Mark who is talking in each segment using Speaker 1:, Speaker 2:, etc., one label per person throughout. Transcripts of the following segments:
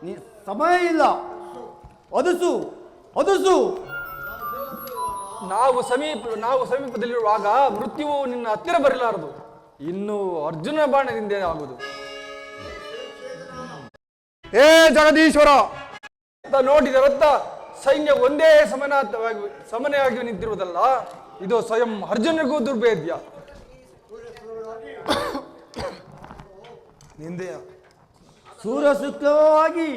Speaker 1: ನೀ ಸಮಯ ಇಲ್ಲ. ಒದಸು ಒದಸು.
Speaker 2: ನಾವು ಸಮೀಪದಲ್ಲಿರುವಾಗ ಮೃತ್ಯುವು ನಿನ್ನ ಹತ್ತಿರ ಬರಲಾರದು. ಇನ್ನು ಅರ್ಜುನ ಬಾಣದಿಂದ ಆಗುವುದು.
Speaker 3: ಏ ಜಗದೀಶ್ವರ,
Speaker 2: ನೋಡಿದ ರಥ ಸೈನ್ಯ ಒಂದೇ ಸಮನೆಯಾಗಿ ನಿಂತಿರುವುದಲ್ಲ. ಇದು ಸ್ವಯಂ ಅರ್ಜುನಿಗೂ ದುರ್ಭೇದ್ಯ.
Speaker 3: ನಿಂದೆಯ
Speaker 1: ಸೂರಸುಖವಾಗಿ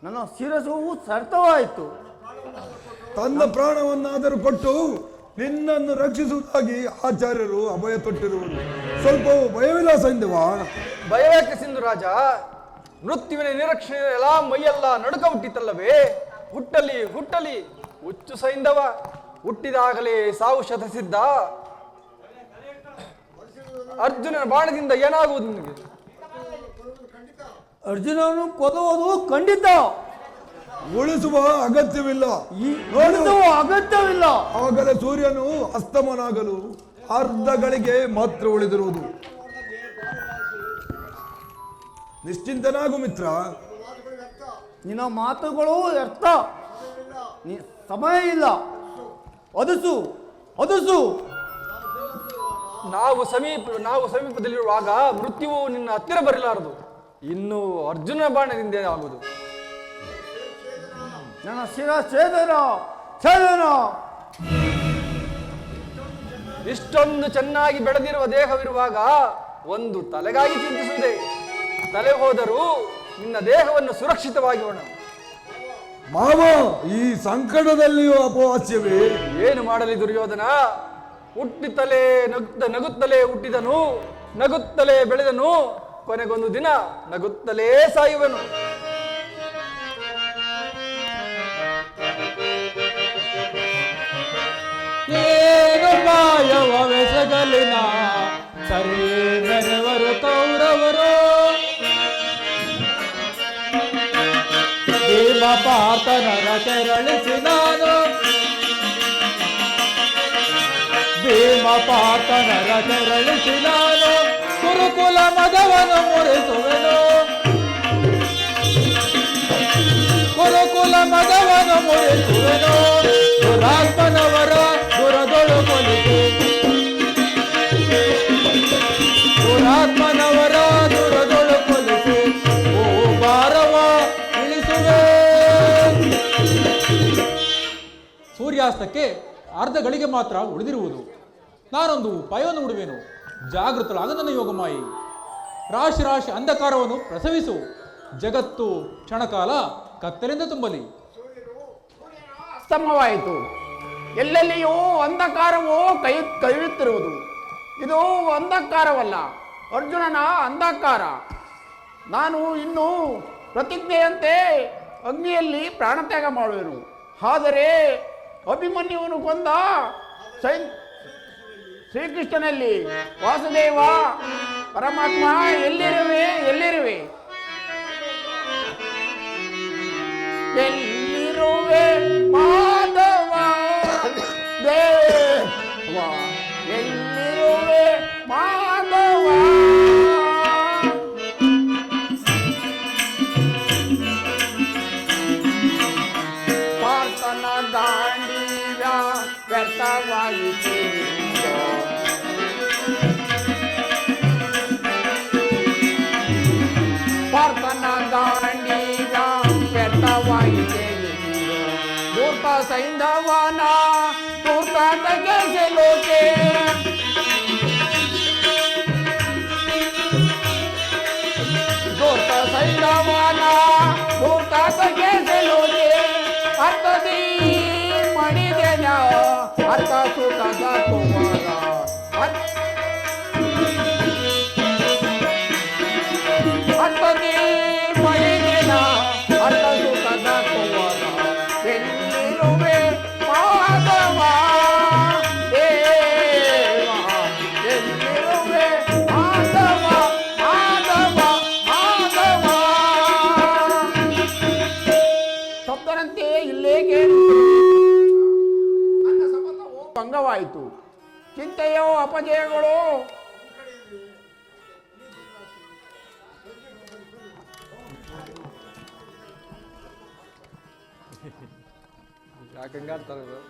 Speaker 1: ನನ್ನ ಶಿರಸು ಸರ್ತವಾಯಿತು.
Speaker 3: ತನ್ನ ಪ್ರಾಣವನ್ನಾದರೂ ಕೊಟ್ಟು ನಿನ್ನನ್ನು ರಕ್ಷಿಸುವುದಾಗಿ ಆಚಾರ್ಯರು ಅಭಯ ತೊಟ್ಟಿರುವುದು ಸ್ವಲ್ಪವೂ ಭಯವಿಲಾಸದಿಂದವಾ?
Speaker 2: ಭಯವೇಕೆ ಸಿಂಧು ರಾಜ? ಮೃತ್ಯುವಿನ ನಿರೀಕ್ಷೆ ಎಲ್ಲ ಮೈಯೆಲ್ಲ ನಡುಕ ಹುಟ್ಟಿತಲ್ಲವೇ? ಹುಟ್ಟಲಿ ಹುಟ್ಟಲಿ, ಹುಚ್ಚು ಸೈಂಧವ. ಹುಟ್ಟಿದಾಗಲೇ ಸಾವು ಶತಸಿದ್ಧ. ಅರ್ಜುನನ ಬಾಣದಿಂದ ಏನಾಗುವುದು ನಿನಗೆ?
Speaker 1: ಅರ್ಜುನನು ಕೊಲ್ಲುವುದು ಖಂಡಿತ.
Speaker 3: ಉಳಿಸುವ ಅಗತ್ಯವಿಲ್ಲ.
Speaker 1: ಅಗತ್ಯವಿಲ್ಲ.
Speaker 3: ಆಗಲೇ ಸೂರ್ಯನು ಅಸ್ತಮನಾಗಲು ಅರ್ಧ ಗಳಿಗೆ ಮಾತ್ರ ಉಳಿದಿರುವುದು. ನಿಶ್ಚಿಂತನಾಗು ಮಿತ್ರ.
Speaker 1: ನಿನ್ನ ಮಾತುಗಳು ವ್ಯರ್ಥ. ನೀ ಸಮಯ ಇಲ್ಲ. ಒದಸು ಒದಸು.
Speaker 2: ನಾವು ಸಮೀಪದಲ್ಲಿರುವಾಗ ಮೃತ್ಯುವು ನಿನ್ನ ಹತ್ತಿರ ಬರಲಾರದು. ಇನ್ನು ಅರ್ಜುನ ಬಾಣದಿಂದ ಆಗುವುದು.
Speaker 1: ನನ್ನ ಛೇದನ ಛೇದನ.
Speaker 2: ಇಷ್ಟೊಂದು ಚೆನ್ನಾಗಿ ಬೆಳೆದಿರುವ ದೇಹವಿರುವಾಗ ಒಂದು ತಲೆಗಾಗಿ ಚಿಂತಿಸುವುದೇ? ತಲೆ ಹೋದರೂ ನಿನ್ನ ದೇಹವನ್ನು ಸುರಕ್ಷಿತವಾಗಿ ಒಣ.
Speaker 3: ಮಾವ, ಈ ಸಂಕಟದಲ್ಲಿಯೂ ಅಪವಾಸ್ಯವೇ?
Speaker 2: ಏನು ಮಾಡಲಿ ದುರ್ಯೋಧನ? ಹುಟ್ಟಿತಲೇ ನಗುತ್ತಲೇ ಹುಟ್ಟಿದನು, ನಗುತ್ತಲೇ ಬೆಳೆದನು. ಕೊನೆಗೊಂದು ದಿನ ನಗುತ್ತಲೇ ಸಾಯುವನು.
Speaker 4: ಏನು ಪಾಯವೆಸಗಲಿನ ಸರಿ ಮೆರವರು ಕೌರವರು. ಭೀಮ ಪಾರ್ಥನರ ಕೆರಳಿಸಿ ನಾನು, ಭೀಮ ಪಾರ್ಥನರ ಕೆರಳಿಸಿ ನಾನು ಕುರುಕುಲ ಮದವನ್ನು ಮುರಿಸುವೆನು, ಕುರುಕುಲ ಮದವನ್ನು ಮುರಿಸುವೆನು. ದುರಾತ್ಮನವರ ದುರದೊಳು ಕೊಲಿಸಿ, ದುರಾತ್ಮನವರ ದುರದೊಳು ಕೊಲಿಸಿ ಓ ಭಾರವ ಇಳಿಸುವೆ. ಸೂರ್ಯಾಸ್ತಕ್ಕೆ ಅರ್ಧ ಗಳಿಗೆ ಮಾತ್ರ ಉಳಿದಿರುವುದು. ನಾನೊಂದು ಉಪಾಯವನ್ನು ಹುಡುವೆನು. ಜಾಗೃತಳಾಗ ನನ್ನ ಯೋಗಮಾಯಿ. ರಾಶಿ ರಾಶಿ ಅಂಧಕಾರವನ್ನು ಪ್ರಸವಿಸು. ಜಗತ್ತು ಕ್ಷಣಕಾಲ ಕತ್ತಲಿಂದ ತುಂಬಲಿ.
Speaker 5: ಅಸ್ತಮವಾಯಿತು. ಎಲ್ಲೆಲ್ಲಿಯೂ ಅಂಧಕಾರವೋ ಕೈಯುತ್ತಿರುವುದು. ಇದು ಅಂಧಕಾರವಲ್ಲ, ಅರ್ಜುನನ ಅಂಧಕಾರ. ನಾನು ಇನ್ನು ಪ್ರತಿಜ್ಞೆಯಂತೆ ಅಗ್ನಿಯಲ್ಲಿ ಪ್ರಾಣತ್ಯಾಗ ಮಾಡುವೆನು. ಆದರೆ ಅಭಿಮನ್ಯುವನ್ನು ಕೊಂದ ಶ್ರೀಕೃಷ್ಣನಲ್ಲಿ ವಾಸುದೇವ ಪರಮಾತ್ಮ ಎಲ್ಲಿರುವೆ ಎಲ್ಲಿರುವೆ ಎಲ್ಲಿರುವೆ ಮಾಧವ ದೇವ ಎಲ್ಲಿರುವೆ ಮಾಧವ. ಪಾರ್ಥನ ದಾಂಡಿಯ ವ್ಯರ್ಥವಾಯಿತು. ಪಾರ್ಥನ ದಾಂಡಿಯ ವ್ಯರ್ಥವಾಯಿತೆ. ಧೂರ್ತ ಸೈಂಧವನ ಧೂರ್ತ ತಗೆಸಲೋಕೆ, ಧೂರ್ತ ಸೈಂಧವನ ಧೂರ್ತ ತಗೆಸಲೋಕೆ. ಅರ್ಥದಿ ಮಣಿದೆನ ಅರ್ಥ ಸುಖದ ಕುಮಾರ. ಅರ್ಥದಿ ಮಣಿದೆನ ಅರ್ಥ ಸುಖದ ಕುಮಾರ. ಎಲ್ಲಿರುವೆ ಮಾಧವ ದೇವ ಎಲ್ಲಿರುವೆ ಮಾಧವ ಮಾಧವ ಮಾಧವ. ಶಬ್ದರಂತೆ ಇಲ್ಲೇ ನನ್ನ ಶಪಥವು ಭಂಗವಾಯಿತು. ಚಿಂತೆಯೋ ಅಪಜಯಗಳು
Speaker 2: ಯಾಕೆ ಹಂಗಾಡ್ತಾರೆ ಇವ್ರು?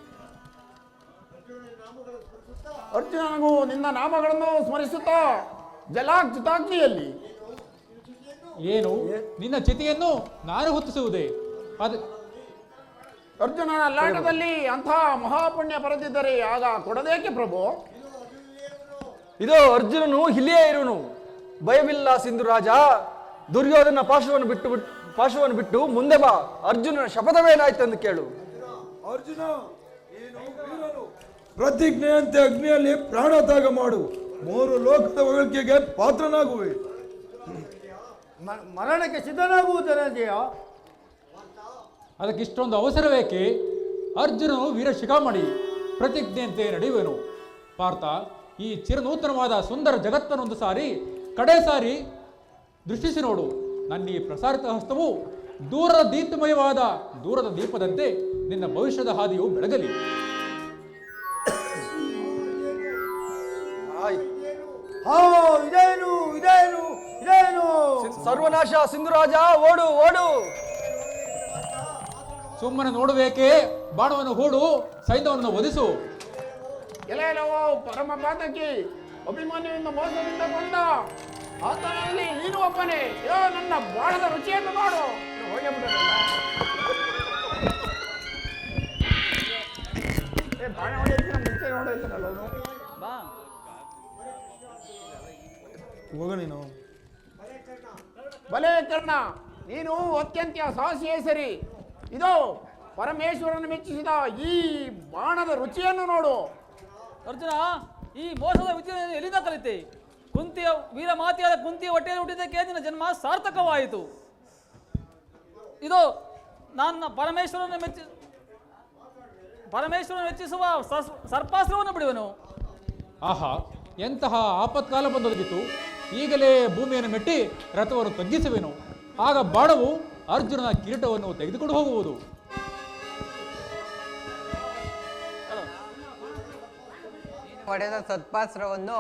Speaker 5: ಅರ್ಜುನನಿಗೂ ನಿನ್ನ ನಾಮಗಳನ್ನು ಸ್ಮರಿಸುತ್ತಾ ಜಲಾಗ್ನಿಯಲ್ಲಿ
Speaker 4: ಏನು ನಿನ್ನ ಚಿತೆಯನ್ನು ನಾನು ಹೊತ್ತಿಸುವುದೇ? ಅದು
Speaker 5: ಅರ್ಜುನನ ಲಾಟದಲ್ಲಿ ಅಂಥ ಮಹಾಪುಣ್ಯ ಬರೆದಿದ್ದರೆ ಆಗ ಕೊಡದೇಕೆ ಪ್ರಭು?
Speaker 2: ಇದು ಅರ್ಜುನನು ಇಲ್ಲಿಯೇ ಇರುವನು, ಭಯವಿಲ್ಲ ಸಿಂಧು ರಾಜ. ದುರ್ಯೋಧನ ಪಾಶವನ್ನು ಬಿಟ್ಟು ಮುಂದೆ ಬಾ. ಅರ್ಜುನನ ಶಪಥವೇನಾಯ್ತು ಎಂದು ಕೇಳು.
Speaker 3: ಅರ್ಜುನ, ನೀನು ವೀರನು. ಪ್ರತಿಜ್ಞೆಯಂತೆ ಅಗ್ನಿಯಲ್ಲಿ ಪ್ರಾಣತ್ಯಾಗ ಮಾಡು. 3 ಲೋಕದ ಹೊಗಳಿಕೆಗೆ ಪಾತ್ರನಾಗುವೆ.
Speaker 1: ಮರಣಕ್ಕೆ ಸಿದ್ಧನಾಗುವುದು ಧನಂಜಯ.
Speaker 4: ಅದಕ್ಕೆ ಇಷ್ಟೊಂದು ಅವಸರವೇಕೆ? ಅರ್ಜುನನು ವೀರ ಶಿಖಾಮಣಿ, ಪ್ರತಿಜ್ಞೆಯಂತೆ ನಡೆಯುವೆನು. ಪಾರ್ಥ, ಈ ಚಿರನೂತನವಾದ ಸುಂದರ ಜಗತ್ತನ್ನೊಂದು ಸಾರಿ ಕಡೆ ಸಾರಿ ದೃಷ್ಟಿಸಿ ನೋಡು. ನನ್ನ ಈ ಪ್ರಸಾರಿತ ಹಸ್ತವು ದೂರದ ದೀಪದಂತೆ ನಿನ್ನ ಭವಿಷ್ಯದ ಹಾದಿಯು ಬೆಳಗಲಿ.
Speaker 1: ಹಾ, ಇದೇನು ಇದೇನು ಇದೇನು?
Speaker 2: ಸರ್ವನಾಶ ಸಿಂಧುರಾಜ, ಓಡು ಓಡು.
Speaker 4: ಸುಮ್ಮನೆ ನೋಡಬೇಕೆ? ಬಾಣವನ್ನು ಹೂಡು, ಸೈನ್ಯವನ್ನು ವಧಿಸು.
Speaker 5: ಎಲ್ಲೆಲ್ಲವೋ ಪರಮ ಪಾತಕಿ ಅಭಿಮನ್ಯುವಿನ ಮೋಸದಿಂದ ಕೊಂದ ಆತನಲ್ಲಿ ನೀನು ಒಬ್ಬನೇ. ಯೋ, ನನ್ನ ಬಾಣದ ರುಚಿಯನ್ನು ನೋಡು. ಹೋಗಿ ಬಾಣ ಹೊಡೆಯೋದಕ್ಕಿಂತ ಮುಂಚೆ ನೋಡಿರ್ತಾನಲ್ಲ ಅವನು.
Speaker 3: ಹೋಗ ನೀನು.
Speaker 5: ಬಲೆ ಕರ್ಣ, ನೀನು ಅತ್ಯಂತ ಸಾಹಸಿಯೇ ಸರಿ. ಇದು ಪರಮೇಶ್ವರನ ಮೆಚ್ಚಿಸಿದ ಈ ಬಾಣದ ರುಚಿಯನ್ನು ನೋಡು.
Speaker 6: ಅರ್ಜುನ, ಈ ಮೋಸದ ವಿದ್ಯೆಯನ್ನು ಎಲ್ಲಿಂದ ಕಲಿತೆ? ಕುಂತಿಯ ವೀರಮಾತೆಯಾದ ಕುಂತಿಯ ಹೊಟ್ಟೆಯಲ್ಲಿ ಹುಟ್ಟಿದ್ದಕ್ಕೆ ನಿನ್ನ ಜನ್ಮ ಸಾರ್ಥಕವಾಯಿತು. ಇದು ನನ್ನ ಪರಮೇಶ್ವರನ ಮೆಚ್ಚಿಸುವ ಸರ್ಪಾಸ್ತ್ರವನ್ನು ಬಿಡುವೆನು.
Speaker 4: ಆಹಾ, ಎಂತಹ ಆಪತ್ಕಾಲ ಬಂದೊದಗಿತು. ಈಗಲೇ ಭೂಮಿಯನ್ನು ಮೆಟ್ಟಿ ರಥವನ್ನು ತಗ್ಗಿಸುವೆನು. ಆಗ ಬಾಣವು ಅರ್ಜುನನ ಕಿರೀಟವನ್ನು ತೆಗೆದುಕೊಂಡು ಹೋಗುವುದು.
Speaker 7: ಪಡೆದ ಸತ್ಪಾಸ್ತ್ರವನ್ನು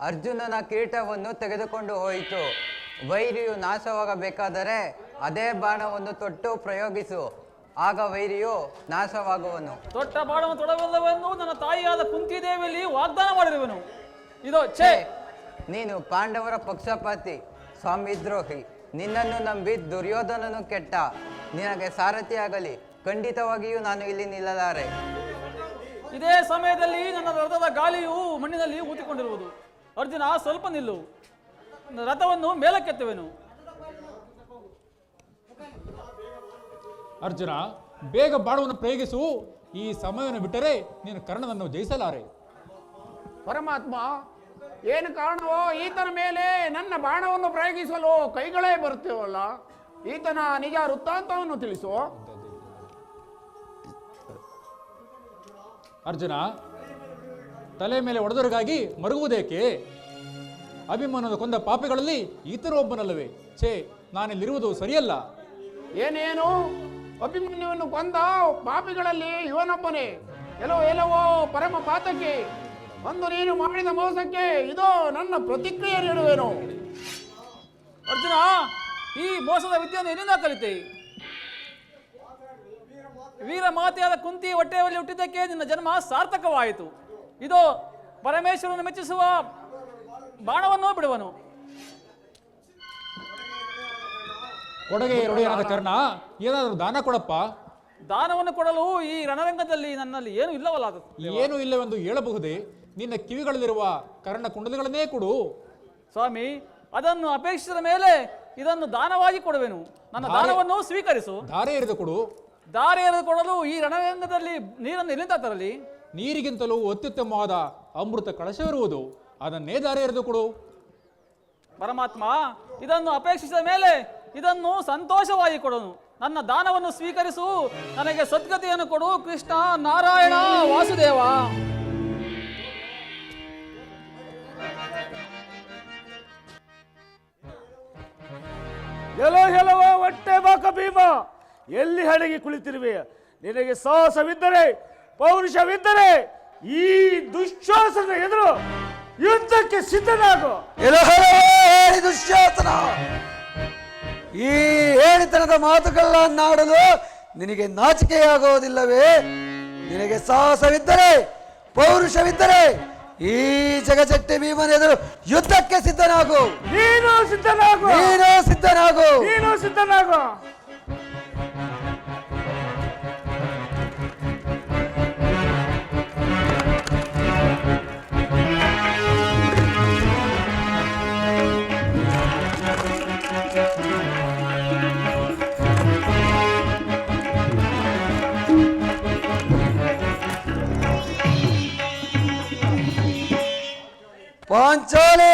Speaker 7: ಅರ್ಜುನನ ಕಿರೀಟವನ್ನು ತೆಗೆದುಕೊಂಡು ಹೋಯಿತು. ವೈರಿಯು ನಾಶವಾಗಬೇಕಾದರೆ ಅದೇ ಬಾಣವನ್ನು ತೊಟ್ಟು ಪ್ರಯೋಗಿಸು. ಆಗ ವೈರಿಯು ನಾಶವಾಗುವನು.
Speaker 6: ತೊಟ್ಟ ಬಾಣವನ್ನು ತೊಡಬಲ್ಲವೆಂದು ನನ್ನ ತಾಯಿಯಾದ ಕುಂತಿದೇವಿಯಲ್ಲಿ ವಾಗ್ದಾನ ಮಾಡಿರುವೆನು. ಇದು ಛೇ,
Speaker 7: ನೀನು ಪಾಂಡವರ ಪಕ್ಷಪಾತಿ, ಸ್ವಾಮಿದ್ರೋಹಿ. ನಿನ್ನನ್ನು ನಂಬಿ ದುರ್ಯೋಧನನು ಕೆಟ್ಟ. ನಿನಗೆ ಸಾರಥಿಯಾಗಲಿ. ಖಂಡಿತವಾಗಿಯೂ ನಾನು ಇಲ್ಲಿ ನಿಲ್ಲಲಾರೆ.
Speaker 6: ಇದೇ ಸಮಯದಲ್ಲಿ ನನ್ನ ರಥದ ಗಾಲಿಯು ಮಣ್ಣಿನಲ್ಲಿ ಊತಿಕೊಂಡಿರುವುದು. ಅರ್ಜುನ, ಸ್ವಲ್ಪ ನಿಲ್ಲು, ರಥವನ್ನು ಮೇಲಕ್ಕೆತ್ತುವೆನು.
Speaker 4: ಅರ್ಜುನ, ಬೇಗ ಬಾಣವನ್ನು ಪ್ರಯೋಗಿಸು. ಈ ಸಮಯವನ್ನು ಬಿಟ್ಟರೆ ನೀನು ಕರ್ಣನನ್ನು ಜಯಿಸಲಾರೆ.
Speaker 5: ಪರಮಾತ್ಮ, ಏನು ಕಾರಣವೋ ಈತನ ಮೇಲೆ ನನ್ನ ಬಾಣವನ್ನು ಪ್ರಯೋಗಿಸಲು ಕೈಗಳೇ ಬರುತ್ತೇವಲ್ಲ. ಈತನ ನಿಜ ವೃತ್ತಾಂತವನ್ನು ತಿಳಿಸು.
Speaker 4: ಅರ್ಜುನ, ತಲೆ ಮೇಲೆ ಹೊಡೆದವರಿಗಾಗಿ ಮರುಗುವುದೇಕೆ? ಅಭಿಮನ್ಯುವನ್ನು ಕೊಂದ ಪಾಪಿಗಳಲ್ಲಿ ಈತನು ಒಬ್ಬನಲ್ಲವೇ? ಛೇ, ನಾನಿಲ್ಲಿರುವುದು ಸರಿಯಲ್ಲ.
Speaker 5: ಏನೇನು? ಅಭಿಮನ್ಯುವನ್ನು ಕೊಂದ ಪಾಪಿಗಳಲ್ಲಿ ಇವನೊಬ್ಬನೇ? ಎಲ್ಲವೋ ಪರಮ ಪಾತಕಿ, ಅಂದು ನೀನು ಮಾಡಿದ ಮೋಸಕ್ಕೆ ಇದು ನನ್ನ ಪ್ರತಿಕ್ರಿಯೆ ನೀಡುವೆನು.
Speaker 6: ಅರ್ಜುನ, ಈ ಮೋಸದ ವಿದ್ಯೆಯನ್ನು ಎಲ್ಲಿಂದ ಕಲಿತೆ? ವೀರ ಮಾತೆಯಾದ ಕುಂತಿ ಹೊಟ್ಟೆಯಲ್ಲಿ ಹುಟ್ಟಿದ್ದಕ್ಕೆ ನಿನ್ನ ಜನ್ಮ ಸಾರ್ಥಕವಾಯಿತು. ಇದು ಪರಮೇಶ್ವರನ ಮೆಚ್ಚಿಸುವ ಬಾಣವನ್ನು ಬಿಡುವನು.
Speaker 4: ಕೊಡಗೆ ಒಡೆಯನಾದ ಕರ್ಣ, ಏನಾದರೂ ದಾನ ಕೊಡಪ್ಪ.
Speaker 6: ದಾನವನ್ನು ಕೊಡಲು ಈ ರಣರಂಗದಲ್ಲಿ ನನ್ನಲ್ಲಿ ಏನು ಇಲ್ಲವಲ್ಲ. ಅದು
Speaker 4: ಏನು ಇಲ್ಲವೆಂದು ಹೇಳಬಹುದೇ? ನಿನ್ನ ಕಿವಿಗಳಲ್ಲಿರುವ ಕರ್ಣ ಕುಂಡಲಗಳನ್ನೇ ಕೊಡು.
Speaker 6: ಸ್ವಾಮಿ, ಅದನ್ನು ಅಪೇಕ್ಷಿಸಿದ ಮೇಲೆ ಇದನ್ನು ದಾನವಾಗಿ ಕೊಡುವೆನು. ನನ್ನ ದಾನವನ್ನು ಸ್ವೀಕರಿಸು.
Speaker 4: ಧಾರೆ ಎರೆದು ಕೊಡು.
Speaker 6: ದಾರಿ ಎರೆದು ಕೊಡಲು ಈ ರಣರಂಗದಲ್ಲಿ ನೀರನ್ನು ಎಲ್ಲಿಂದ ತರಲಿ?
Speaker 4: ನೀರಿಗಿಂತಲೂ ಅತ್ಯುತ್ತಮವಾದ ಅಮೃತ ಕಳಶವಿರುವುದು, ಅದನ್ನೇ ದಾರೆ ಎರೆದು ಕೊಡು.
Speaker 6: ಪರಮಾತ್ಮ, ಇದನ್ನು ಅಪೇಕ್ಷಿಸಿದ ಮೇಲೆ ಇದನ್ನು ಸಂತೋಷವಾಗಿ ಕೊಡನು. ನನ್ನ ದಾನವನ್ನು ಸ್ವೀಕರಿಸು. ನನಗೆ ಸದ್ಗತಿಯನ್ನು ಕೊಡು. ಕೃಷ್ಣ, ನಾರಾಯಣ, ವಾಸುದೇವ.
Speaker 1: ಎಲ್ಲೋ ಹೊಟ್ಟೆ ಬಾಕ ಭೀಮ, ಎಲ್ಲಿ ಹಡಗಿ ಕುಳಿತಿರುವೆ? ನಿನಗೆ ಸಾಹಸವಿದ್ದರೆ, ಪೌರುಷವಿದ್ದರೆ ಈ ದುಶ್ಯಾಸನ ಎದುರು ಯುದ್ಧಕ್ಕೆ ಸಿದ್ಧನಾಗು.
Speaker 8: ದುಶ್ಯಾಸನ, ಈ ಹೇಳಿತನದ ಮಾತುಗಳನ್ನಾಡಲು ನಿನಗೆ ನಾಚಿಕೆಯಾಗುವುದಿಲ್ಲವೇ? ನಿನಗೆ ಸಾಹಸವಿದ್ದರೆ, ಪೌರುಷವಿದ್ದರೆ ಈ ಜಗಜಟ್ಟಿ ಭೀಮನ ಎದುರು ಯುದ್ಧಕ್ಕೆ ಸಿದ್ಧನಾಗು.
Speaker 1: ನೀನು ಸಿದ್ಧನಾಗು,
Speaker 8: ನೀನು ಸಿದ್ಧನಾಗು.
Speaker 1: ನೀನು ಸಿದ್ಧನಾಗು.
Speaker 8: ಪಾಂಚಾಲಿ,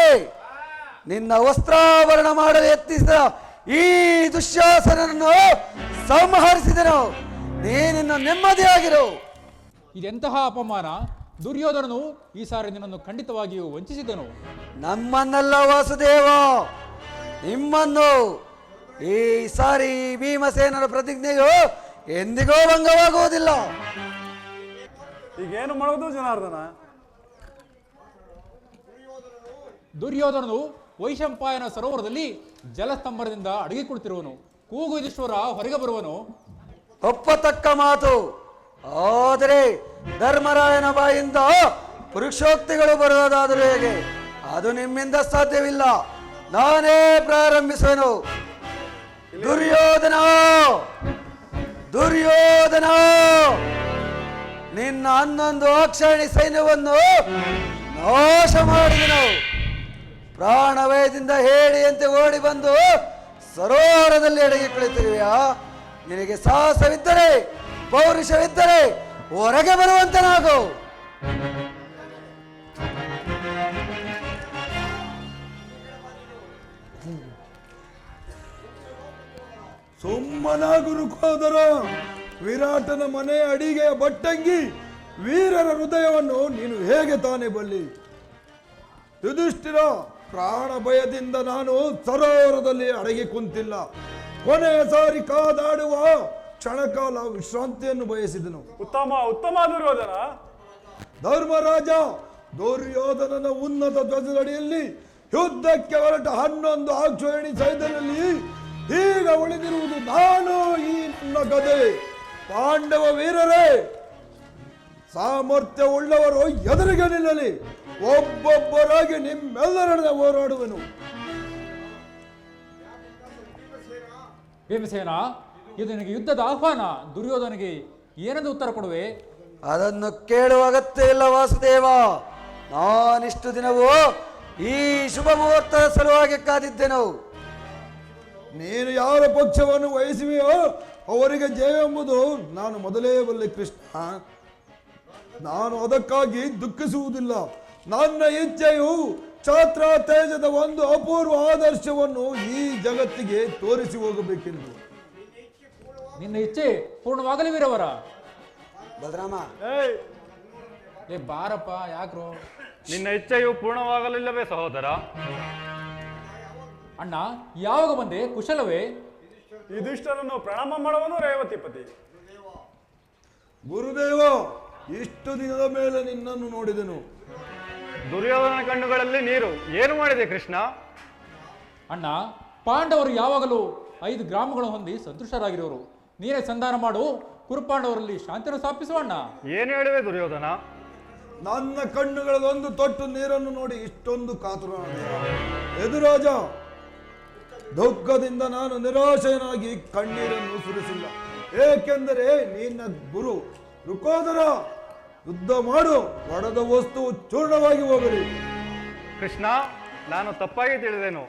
Speaker 8: ನಿನ್ನ ವಸ್ತ್ರಾಭರಣ ಮಾಡಲು ಯತ್ನಿಸಿದ ಈ ದುಶ್ಯಾಸನನ್ನು ಸಂಹರಿಸಿದನು. ನೀನಿನ್ನು ನೆಮ್ಮದಿಯಾಗಿರು.
Speaker 4: ಇದೆಂತಹ ಅಪಮಾನ! ದುರ್ಯೋಧನನು ಈ ಸಾರಿ ನಿನ್ನನ್ನು ಖಂಡಿತವಾಗಿಯೂ ವಂಚಿಸಿದನು.
Speaker 8: ನಮ್ಮನ್ನಲ್ಲ ವಾಸುದೇವ, ನಿಮ್ಮನ್ನು. ಈ ಸಾರಿ ಭೀಮಸೇನರ ಪ್ರತಿಜ್ಞೆಯು ಎಂದಿಗೂ ಭಂಗವಾಗುವುದಿಲ್ಲ.
Speaker 2: ಈಗೇನು ಮಾಡೋದು ಜನಾರ್ದನ?
Speaker 4: ದುರ್ಯೋಧನನು ವೈಶಂಪಾಯನ ಸರೋವರದಲ್ಲಿ ಜಲಸ್ತಂಭದಿಂದ ಅಡಗಿ ಕುಳಿತಿರುವನು. ಕೂಗುದೀಶ್ವರ ಹೊರಗೆ ಬರುವನು.
Speaker 8: ಒಪ್ಪತಕ್ಕ ಮಾತು. ಆದರೆ ಧರ್ಮರಾಯನ ಬಾಯಿಂದ ಪುರುಷೋಕ್ತಿಗಳು ಬರುವುದಾದರೂ ಹೇಗೆ? ಅದು ನಿಮ್ಮಿಂದ ಸಾಧ್ಯವಿಲ್ಲ. ನಾನೇ ಪ್ರಾರಂಭಿಸುವೆನು. ದುರ್ಯೋಧನ, ದುರ್ಯೋಧನ, ನಿನ್ನ 11 ಅಕ್ಷರಣಿ ಸೈನ್ಯವನ್ನು ನಾಶ ಮಾಡಿದನು. ಪ್ರಾಣಭಯದಿಂದ ಹೇಳಿಯಂತೆ ಓಡಿ ಬಂದು ಸರೋವರದಲ್ಲಿ ಅಡಗಿ ಕುಳಿತಿರುವೆಯಾ? ನಿನಗೆ ಸಾಹಸವಿದ್ದರೆ, ಪೌರುಷವಿದ್ದರೆ ಹೊರಗೆ ಬರುವಂತನಾಗು.
Speaker 3: ಸುಮ್ಮನಾಗು ರುಕೋದರ. ವಿರಾಟನ ಮನೆ ಅಡಿಗೆಯ ಬಟ್ಟಂಗಿ ವೀರರ ಹೃದಯವನ್ನು ನೀನು ಹೇಗೆ ತಾನೇ ಬಲ್ಲಿ? ಯುಧಿಷ್ಠಿರ, ಪ್ರಾಣ ಭಯದಿಂದ ನಾನು ಸರೋವರದಲ್ಲಿ ಅಡಗಿ ಕುಂತಿಲ್ಲ. ಕೊನೆಯ ಸಾರಿ ಕಾದಾಡುವ ಕ್ಷಣಕಾಲ ವಿಶ್ರಾಂತಿಯನ್ನು ಬಯಸಿದನು.
Speaker 2: ಉತ್ತಮ ಉತ್ತಮ ದುರ್ಯೋಧನ.
Speaker 3: ಧರ್ಮರಾಜ, ದುರ್ಯೋಧನನ ಉನ್ನತ ಧ್ವಜದಡಿಯಲ್ಲಿ ಯುದ್ಧಕ್ಕೆ ಹೊರಟ 11 ಅಕ್ಷೋಹಿಣಿ ಸೈನ್ಯದಲ್ಲಿ ಈಗ ಉಳಿದಿರುವುದು ನಾನು, ಈ ನನ್ನ ಗದೆ. ಪಾಂಡವ ವೀರರೇ, ಸಾಮರ್ಥ್ಯ ಉಳ್ಳವರು ಎದುರಿಗೆ ನಿಲ್ಲಲಿ. ಒಬ್ಬೊಬ್ಬರಾಗಿ ನಿಮ್ಮೆಲ್ಲರನ್ನ ಹೋರಾಡುವೆನು.
Speaker 4: ಭೀಮಸೇನ, ಇದು ನಿನಗೆ ಯುದ್ಧದ ಆಹ್ವಾನ. ದುರ್ಯೋಧನಿಗೆ ಏನೆಂದು ಉತ್ತರ ಕೊಡುವೆ?
Speaker 8: ಅದನ್ನು ಕೇಳುವ ಅಗತ್ಯ ಇಲ್ಲ ವಾಸುದೇವ. ನಾನಿಷ್ಟು ದಿನವೂ ಈ ಶುಭ ಮುಹೂರ್ತದ ಸಲುವಾಗಿ ಕಾದಿದ್ದೆನು.
Speaker 3: ನೀನು ಯಾರ ಪಕ್ಷವನ್ನು ವಹಿಸುವೆಯೋ ಅವರಿಗೆ ಜಯ ಎಂಬುದು ನಾನು ಮೊದಲೇ ಬಲ್ಲೆ ಕೃಷ್ಣ. ನಾನು ಅದಕ್ಕಾಗಿ ದುಃಖಿಸುವುದಿಲ್ಲ. ನನ್ನ ಇಚ್ಛೆಯು ಛಾತ್ರ ತೇಜದ ಒಂದು ಅಪೂರ್ವ ಆದರ್ಶವನ್ನು ಈ ಜಗತ್ತಿಗೆ ತೋರಿಸಿ ಹೋಗಬೇಕೆಂದು.
Speaker 4: ನಿನ್ನ ಇಚ್ಛೆ ಪೂರ್ಣವಾಗಲಿ ವೀರವರ.
Speaker 8: ಬಲರಾಮ,
Speaker 4: ಏ ಬಾರಪ್ಪ, ಯಾಕ್ರೋ?
Speaker 2: ನಿನ್ನ ಇಚ್ಛೆಯು ಪೂರ್ಣವಾಗಲಿಲ್ಲವೇ ಸಹೋದರ?
Speaker 4: ಅಣ್ಣ, ಯಾವಾಗ ಬಂದೆ? ಕುಶಲವೇ?
Speaker 2: ಯುಧಿಷ್ಠರನ್ನು ಪ್ರಣಾಮ ಮಾಡುವನು ರೇವತಿಪತಿ.
Speaker 3: ಗುರುದೇವ, ಇಷ್ಟು ದಿನದ ಮೇಲೆ ನಿನ್ನನ್ನು ನೋಡಿದೆನು.
Speaker 2: ದುರ್ಯೋಧನ ಕಣ್ಣುಗಳಲ್ಲಿ ನೀರು. ಏನು ಮಾಡಿದೆ ಕೃಷ್ಣ?
Speaker 4: ಅಣ್ಣ, ಪಾಂಡವರು ಯಾವಾಗಲೂ 5 ಗ್ರಾಮಗಳನ್ನು ಹೊಂದಿ ಸದೃಶರಾಗಿರೋರು. ನೀನೇ ಸಂಧಾನ ಮಾಡು, ಕುರುಪಾಂಡವರಲ್ಲಿ ಶಾಂತಿಯನ್ನು ಸ್ಥಾಪಿಸುವ. ಅಣ್ಣ,
Speaker 2: ಏನು ಹೇಳಿವೆ ದುರ್ಯೋಧನ?
Speaker 3: ನನ್ನ ಕಣ್ಣುಗಳಲ್ಲೊಂದು ತೊಟ್ಟು ನೀರನ್ನು ನೋಡಿ ಇಷ್ಟೊಂದು ಕಾತುರನಾದ ಎದುರಾಜ, ದುಃಖದಿಂದ ನಾನು ನಿರಾಶೆಯನಾಗಿ ಕಣ್ಣೀರನ್ನು ಸುರಿಸಿಲ್ಲ. ಏಕೆಂದರೆ ನಿನ್ನ ಗುರು ರುಕೋದರ ಯುದ್ಧ ಮಾಡು, ಒಡೆದ ವಸ್ತು ಚೂರ್ಣವಾಗಿ ಹೋಗಲಿ.
Speaker 2: ಕೃಷ್ಣ, ನಾನು ತಪ್ಪಾಗಿ ತಿಳಿದೆನು.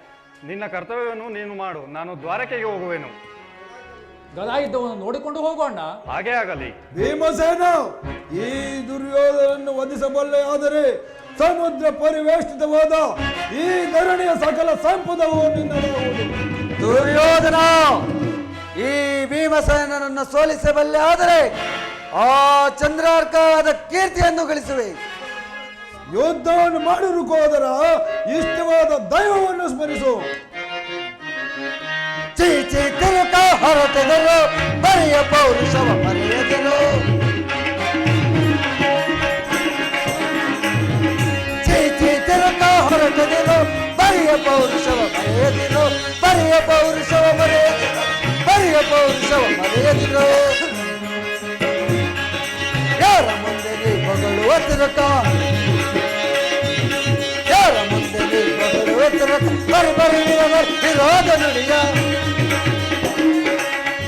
Speaker 2: ನಿನ್ನ ಕರ್ತವ್ಯವನ್ನು ನೀನು ಮಾಡು, ನಾನು ದ್ವಾರಕೆಗೆ ಹೋಗುವೆನು.
Speaker 4: ಗದಾಯುದ್ಧವನ್ನು ನೋಡಿಕೊಂಡು ಹೋಗೋಣ.
Speaker 2: ಹಾಗೇ ಆಗಲಿ.
Speaker 3: ಭೀಮಸೇನ, ಈ ದುರ್ಯೋಧನನ್ನು ವಧಿಸಬಲ್ಲೆ, ಆದರೆ ಸಮುದ್ರ ಪರಿವೇಷ್ಟಿತವಾದ ಈ ಧರಣಿಯ ಸಕಲ ಸಂಪದವು ನಿನ್ನದಾಗುವುದು.
Speaker 8: ದುರ್ಯೋಧನ, ಈ ಭೀಮಸೇನನನ್ನು ಸೋಲಿಸಬಲ್ಲೆ, ಆದರೆ ಆ ಚಂದ್ರಾರ್ಕದ ಕೀರ್ತಿಯನ್ನು ಗಳಿಸುವೆ.
Speaker 3: ಯುದ್ಧವನ್ನು ಮಾಡಿರು ಕೋದರ, ಇಷ್ಟವಾದ ದೈವವನ್ನು ಸ್ಮರಿಸು.
Speaker 8: ಚೀಚಿ ತಿರುಕ ಹೊರತೆದರು, ಬರೆಯ ಪೌರುಷವ ಮರೆಯದಿರು. ಚೀಚಿ ತಿರುಕ ಹೊರತೆದರು, ಬರೆಯ ಪೌರುಷವ ಮರೆಯದಿರು. ಬರೆಯ ಪೌರುಷವ ಮರೆಯದಿರು. ಬರೆಯ ಪೌರುಷವ ಮರೆಯದಿರು. ತಿರುಕ ಯಾರ ಮುಂದೆ ನಿಲ್ಲುವ ತಿರುಕ ಬರಿ ಬರಿ ವಿರೋಧ ನುಡಿಯ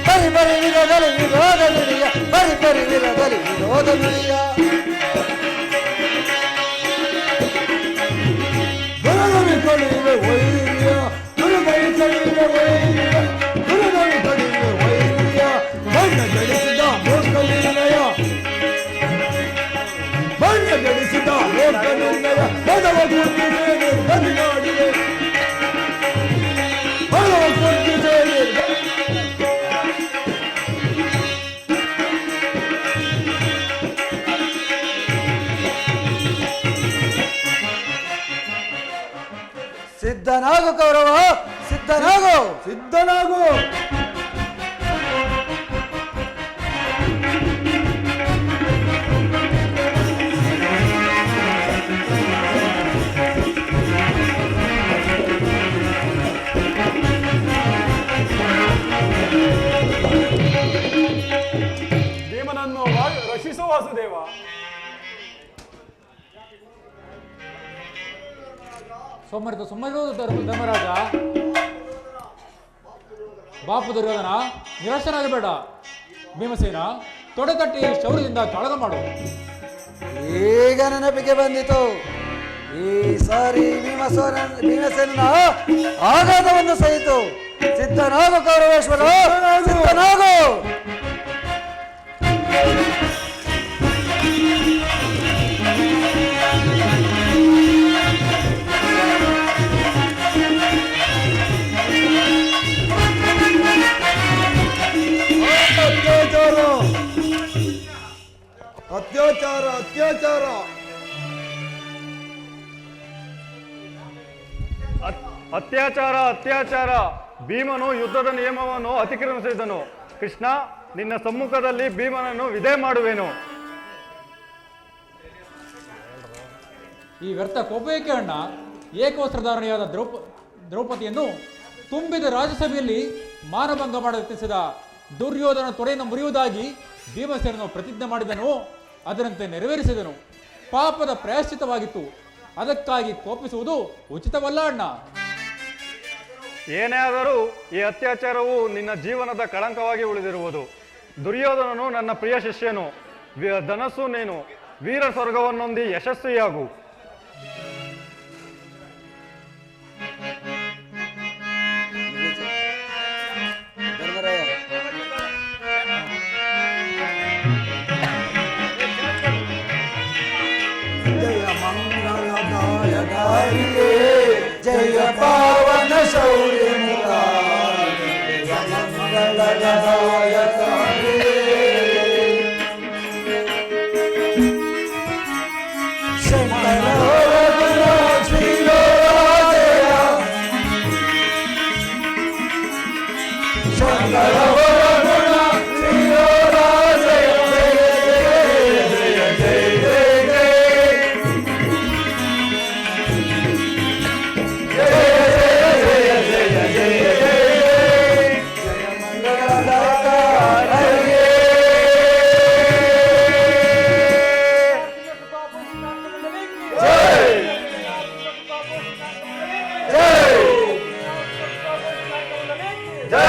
Speaker 8: ಬರಿ ಬರಿ ವಿರೋಧಲಿ ವಿರೋಧ ನುಡಿಯ ಬರಿ ಬರಿ ವಿರೋಧಲಿ ವಿರೋಧ ನುಡಿಯ
Speaker 3: ಗುರುನವಿ ಕಡಿಮೆ ವೈರ್ಯ ಗುರುನವಿ ಕಡಿಮೆ ವೈರ್ಯ ಗುರುನವಿ ಕಡಿಮೆ ವೈರ್ಯ ಬಣ್ಣ ಜಡಿಸಿದ ಮೂರ್ಖನಿರ್ಣಯ ಬಣ್ಣ ಜಡಿಸಿದ ಮೂರ್ಖನಿರ್ಣಯ ಪದವ ಕುಂದಿದೆ ನಿರ್ಗತಿನಾಡಿದೆ ಪದವ ಕುಂದಿದೆ
Speaker 8: ಸಿದ್ಧನಾಗು ಕೌರವ ಸಿದ್ಧನಾಗು
Speaker 3: ಸಿದ್ಧನಾಗು
Speaker 2: ಭೀಮನನ್ನು ರಕ್ಷಿಸು ವಾಸುದೇವ.
Speaker 4: ಸುಮ್ಮನೆ ಧರ್ಮರಾಜ. ಬಾಪು ದುರ್ಯೋಧನ ನಿರಾಶನಾಗಬೇಡ. ಭೀಮಸೇನ ತೊಡೆ ತಟ್ಟಿ ಶೌರ್ಯದಿಂದ ಕಾಳಗ ಮಾಡು.
Speaker 8: ಈಗ ನೆನಪಿಗೆ ಬಂದಿತು. ಈ ಸಾರಿ ಭೀಮಸೇನ ಆಘಾತವನ್ನು ಸಹಿತು. ಸಿದ್ಧನಾಗು ಕೌರವೇಶ್ವರ ಸಿದ್ಧನಾಗು.
Speaker 3: ಅತ್ಯಾಚಾರ ಅತ್ಯಾಚಾರ
Speaker 9: ಅತ್ಯಾಚಾರ ಅತ್ಯಾಚಾರ. ಭೀಮನು ಯುದ್ಧದ ನಿಯಮವನ್ನು ಅತಿಕ್ರಮಿಸಿದನು. ಕೃಷ್ಣ, ನಿನ್ನ ಸಮ್ಮುಖದಲ್ಲಿ ಭೀಮನನ್ನು ವಿಧೇ ಮಾಡುವೆನು.
Speaker 4: ಈ ವ್ಯರ್ಥ ಕೋಪೇಕೆ ಅಣ್ಣ. ಏಕವಸ್ತ್ರಧಾರಣೆಯಾದ ದ್ರೌಪದಿಯನ್ನು ತುಂಬಿದ ರಾಜ್ಯಸಭೆಯಲ್ಲಿ ಮಾನಭಂಗ ಮಾಡಲೆತ್ತಿಸಿದ ದುರ್ಯೋಧನ ತೊಡೆಯನ್ನು ಮುರಿಯುವುದಾಗಿ ಭೀಮಸೇನನು ಪ್ರತಿಜ್ಞೆ ಮಾಡಿದನು. ಅದರಂತೆ ನೆರವೇರಿಸಿದನು. ಪಾಪದ ಪ್ರಾಯಶ್ಚಿತವಾಗಿತ್ತು. ಅದಕ್ಕಾಗಿ ಕೋಪಿಸುವುದು ಉಚಿತವಲ್ಲ ಅಣ್ಣ.
Speaker 9: ಏನೇ ಆದರೂ ಈ ಅತ್ಯಾಚಾರವು ನಿನ್ನ ಜೀವನದ ಕಳಂಕವಾಗಿ ಉಳಿದಿರುವುದು. ದುರ್ಯೋಧನನು ನನ್ನ ಪ್ರಿಯ ಶಿಷ್ಯನು. ಧನಸ್ಸು ನೀನು. ವೀರ ಸ್ವರ್ಗವನ್ನೊಂದಿ ಯಶಸ್ವಿಯಾಗು.
Speaker 3: ಜಯ ಮಂಗಳದಾಯಕಾರಿಯೇ ಜಯ ಪಾವನ ಶೌರ್ಯ ಜಯ ಮಂಗಳದಾಯಕಾರಿಯೇ ಶಂಕರ ಶ್ರೀಲೋರಾಜಯ ಶಂಕರ
Speaker 8: ಜೈ